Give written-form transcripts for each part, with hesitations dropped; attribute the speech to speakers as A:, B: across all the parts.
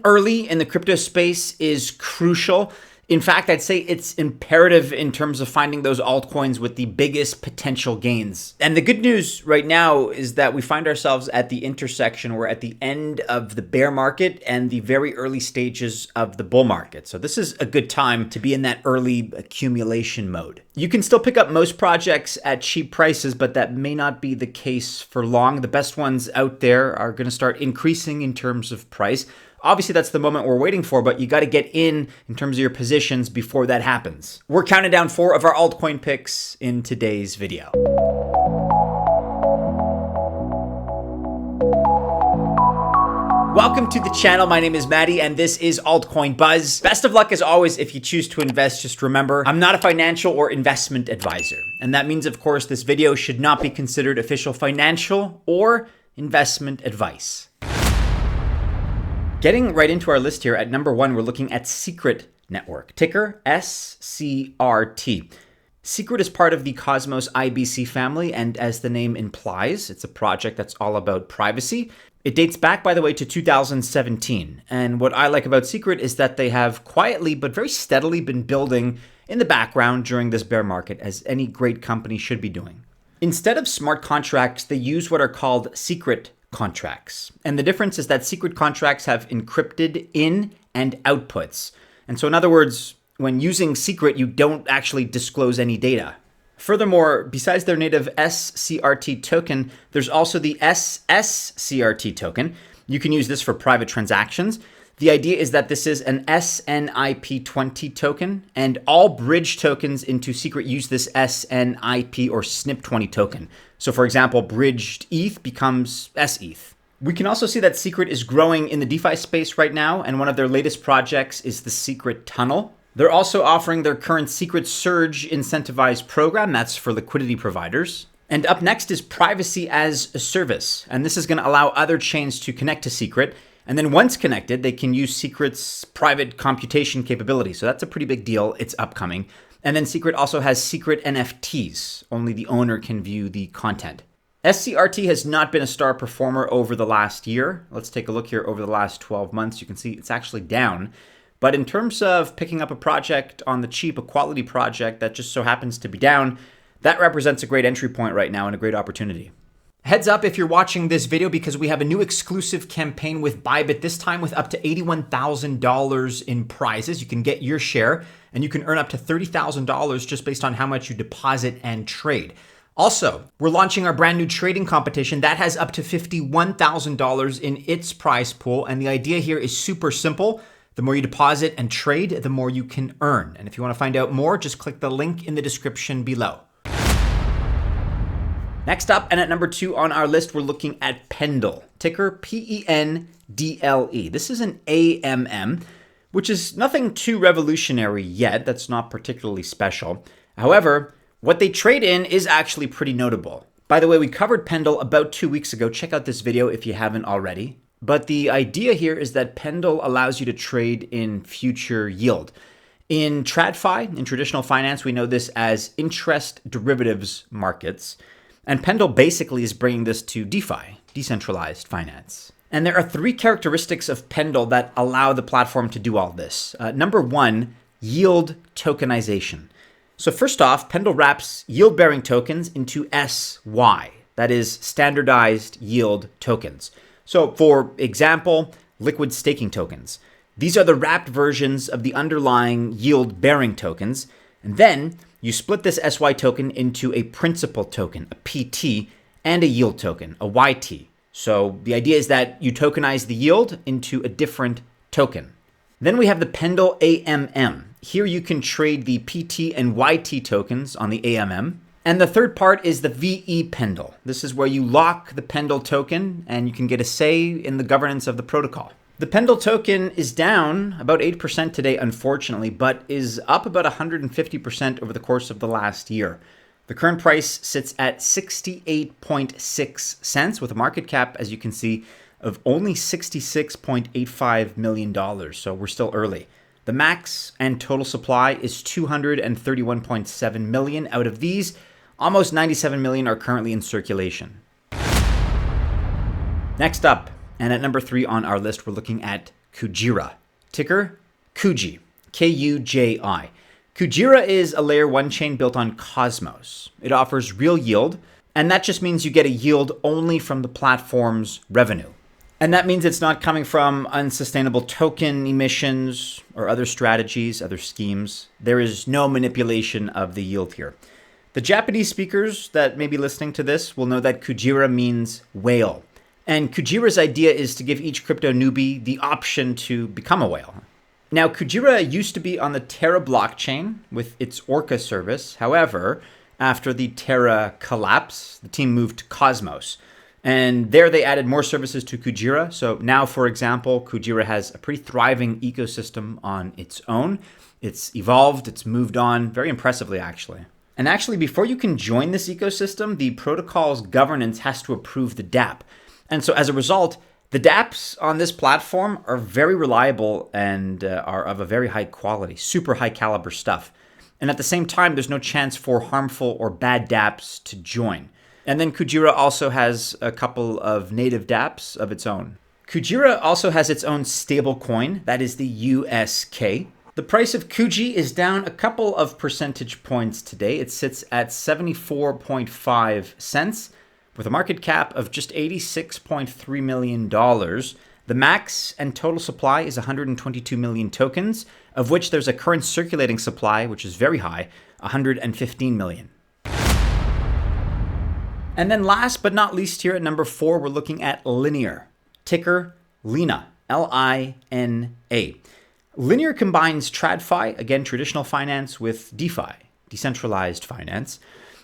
A: early in the crypto space is crucial. In fact, I'd say it's imperative in terms of finding those altcoins with the biggest potential gains. And the good news right now is that we find ourselves at the intersection. We're at the end of the bear market and the very early stages of the bull market. So this is a good time to be in that early accumulation mode. You can still pick up most projects at cheap prices, but that may not be the case for long. The best ones out there are going to start increasing in terms of price. Obviously, that's the moment we're waiting for, but you got to get in terms of your positions before that happens. We're counting down 4 of our altcoin picks in today's video. Welcome to the channel. My name is Maddie, and this is Altcoin Buzz. Best of luck as always if you choose to invest. Just remember, I'm not a financial or investment advisor. And that means, of course, this video should not be considered official financial or investment advice. Getting right into our list here, at number 1, we're looking at SCRT Network, ticker SCRT. SCRT is part of the Cosmos IBC family, and as the name implies, it's a project that's all about privacy. It dates back, by the way, to 2017. And what I like about SCRT is that they have quietly but very steadily been building in the background during this bear market, as any great company should be doing. Instead of smart contracts, they use what are called secret contracts. And the difference is that secret contracts have encrypted in and outputs. And so in other words, when using secret, you don't actually disclose any data. Furthermore, besides their native SCRT token, there's also the SSCRT token. You can use this for private transactions. The idea is that this is an SNIP20 token, and all bridge tokens into SCRT use this SNIP or SNIP20 token. So for example, bridged ETH becomes SETH. We can also see that SCRT is growing in the DeFi space right now, and one of their latest projects is the SCRT Tunnel. They're also offering their current SCRT Surge incentivized program, that's for liquidity providers. And up next is Privacy as a Service, and this is going to allow other chains to connect to SCRT. And then once connected, they can use SCRT's private computation capability. So that's a pretty big deal. It's upcoming. And then SCRT also has SCRT NFTs. Only the owner can view the content. SCRT has not been a star performer over the last year. Let's take a look here over the last 12 months. You can see it's actually down. But in terms of picking up a project on the cheap, a quality project that just so happens to be down, that represents a great entry point right now and a great opportunity. Heads up if you're watching this video because we have a new exclusive campaign with Bybit, this time with up to $81,000 in prizes. You can get your share and you can earn up to $30,000 just based on how much you deposit and trade. Also, we're launching our brand new trading competition that has up to $51,000 in its prize pool. And the idea here is super simple. The more you deposit and trade, the more you can earn. And if you want to find out more, just click the link in the description below. Next up, and at number 2 on our list, we're looking at Pendle, ticker PENDLE. This is an AMM, which is nothing too revolutionary yet. That's not particularly special. However, what they trade in is actually pretty notable. By the way, we covered Pendle about 2 weeks ago. Check out this video if you haven't already. But the idea here is that Pendle allows you to trade in future yield. In TradFi, in traditional finance, we know this as interest derivatives markets. And Pendle basically is bringing this to DeFi, decentralized finance. And there are 3 characteristics of Pendle that allow the platform to do all this. Number 1, yield tokenization. So first off, Pendle wraps yield-bearing tokens into SY, that is standardized yield tokens. So for example, liquid staking tokens. These are the wrapped versions of the underlying yield-bearing tokens. And then you split this SY token into a principal token, a PT, and a yield token, a YT. So the idea is that you tokenize the yield into a different token. Then we have the Pendle AMM. Here you can trade the PT and YT tokens on the AMM. And the third part is the VE Pendle. This is where you lock the Pendle token and you can get a say in the governance of the protocol. The Pendle token is down about 8% today, unfortunately, but is up about 150% over the course of the last year. The current price sits at 68.6 cents with a market cap, as you can see, of only $66.85 million. So we're still early. The max and total supply is 231.7 million. Out of these, almost 97 million are currently in circulation. Next up, and at number 3 on our list, we're looking at Kujira, ticker KUJI, Kuji. Kujira is a layer 1 chain built on Cosmos. It offers real yield, and that just means you get a yield only from the platform's revenue. And that means it's not coming from unsustainable token emissions or other strategies, other schemes. There is no manipulation of the yield here. The Japanese speakers that may be listening to this will know that Kujira means whale. And Kujira's idea is to give each crypto newbie the option to become a whale. Now, Kujira used to be on the Terra blockchain with its Orca service. However, after the Terra collapse, the team moved to Cosmos. And there they added more services to Kujira. So now, for example, Kujira has a pretty thriving ecosystem on its own. It's evolved, it's moved on very impressively, actually. And actually, before you can join this ecosystem, the protocol's governance has to approve the dApp. And so as a result, the dApps on this platform are very reliable and are of a very high quality, super high caliber stuff. And at the same time, there's no chance for harmful or bad dApps to join. And then Kujira also has a couple of native dApps of its own. Kujira also has its own stable coin, that is the USK. The price of KUJI is down a couple of percentage points today. It sits at 74.5 cents with a market cap of just $86.3 million. The max and total supply is 122 million tokens, of which there's a current circulating supply, which is very high, 115 million. And then last but not least here at number 4, we're looking at Linear, ticker LINA, L-I-N-A. Linear combines TradFi, again, traditional finance, with DeFi, decentralized finance.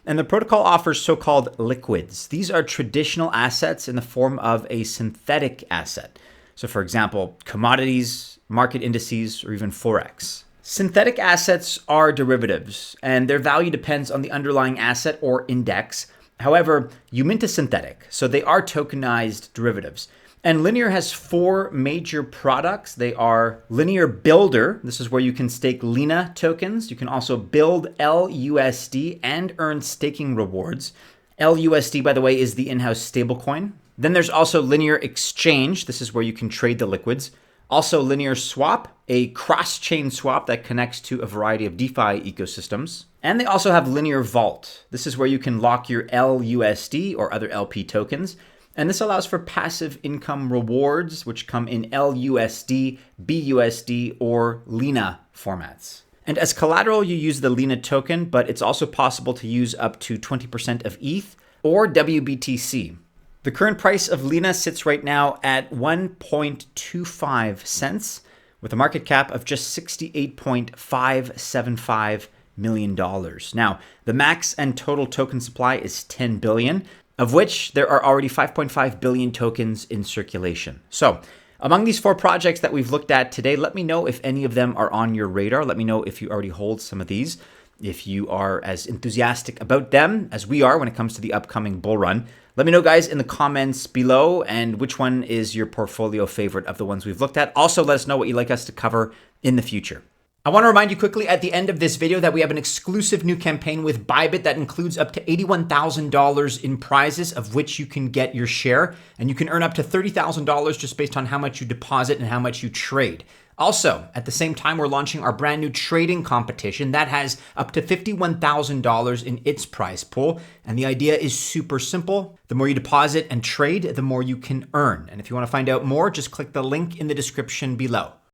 A: And the protocol offers so-called liquids. These are traditional assets in the form of a synthetic asset. So for example, commodities, market indices, or even Forex. Synthetic assets are derivatives, and their value depends on the underlying asset or index. However, you mint a synthetic, so they are tokenized derivatives. And Linear has 4 major products. They are Linear Builder. This is where you can stake LINA tokens. You can also build LUSD and earn staking rewards. LUSD, by the way, is the in-house stablecoin. Then there's also Linear Exchange. This is where you can trade the liquids. Also Linear Swap, a cross-chain swap that connects to a variety of DeFi ecosystems. And they also have Linear Vault. This is where you can lock your LUSD or other LP tokens. And this allows for passive income rewards, which come in LUSD, BUSD, or LINA formats. And as collateral, you use the LINA token, but it's also possible to use up to 20% of ETH or WBTC. The current price of LINA sits right now at 1.25 cents with a market cap of just $68.575 million. Now, the max and total token supply is 10 billion, of which there are already 5.5 billion tokens in circulation. So among these 4 projects that we've looked at today, let me know if any of them are on your radar. Let me know if you already hold some of these, if you are as enthusiastic about them as we are when it comes to the upcoming bull run. Let me know, guys, in the comments below, and which one is your portfolio favorite of the ones we've looked at. Also, let us know what you'd like us to cover in the future. I want to remind you quickly at the end of this video that we have an exclusive new campaign with Bybit that includes up to $81,000 in prizes, of which you can get your share, and you can earn up to $30,000 just based on how much you deposit and how much you trade. Also, at the same time, we're launching our brand new trading competition that has up to $51,000 in its prize pool. And the idea is super simple. The more you deposit and trade, the more you can earn. And if you want to find out more, just click the link in the description below.